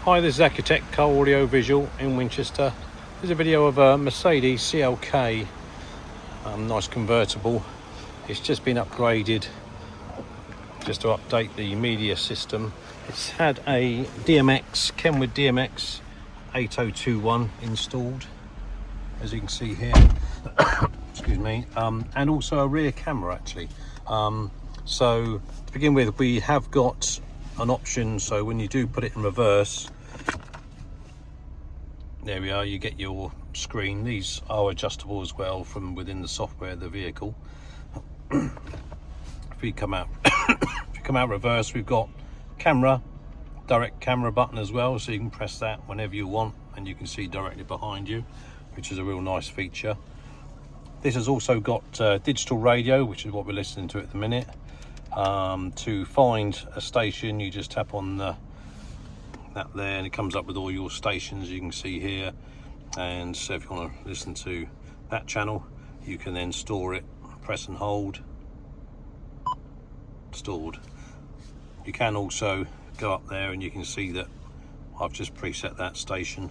Hi, this is Accutek Car Audio Visual in Winchester. Here's a video of a Mercedes CLK, nice convertible. It's just been upgraded just to update the media system. It's had a KENWOOD DMX8021 installed, as you can see here. Excuse me, and also a rear camera actually. So to begin with, we have got an option, so when you do put it in reverse, there we are, you get your screen. These are adjustable as well from within the software of the vehicle. If we come out reverse, we've got camera, direct camera button as well, so you can press that whenever you want and you can see directly behind you, which is a real nice feature. This has also got digital radio, which is what we're listening to at the minute. To find a station, you just tap on that there and it comes up with all your stations you can see here. And so if you want to listen to that channel, you can then store it, press and hold, stored. You can also go up there and you can see that I've just preset that station,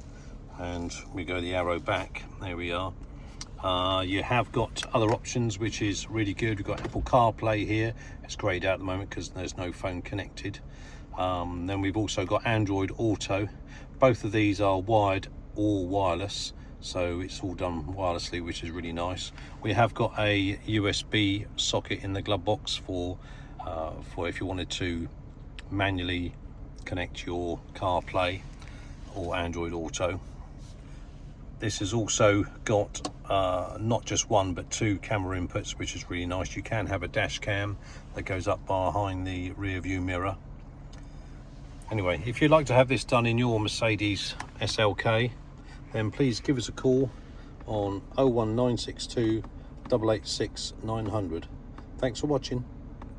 and we go the arrow back, there we are. You have got other options, which is really good. We've got Apple CarPlay here. It's greyed out at the moment because there's no phone connected. Then we've also got Android Auto. Both of these are wired or wireless, so it's all done wirelessly, which is really nice. We have got a USB socket in the glove box for if you wanted to manually connect your CarPlay or Android Auto. This has also got not just one but two camera inputs, which is really nice. You can have a dash cam that goes up behind the rear view mirror. Anyway, if you'd like to have this done in your Mercedes SLK, then please give us a call on 01962 886 900. Thanks for watching.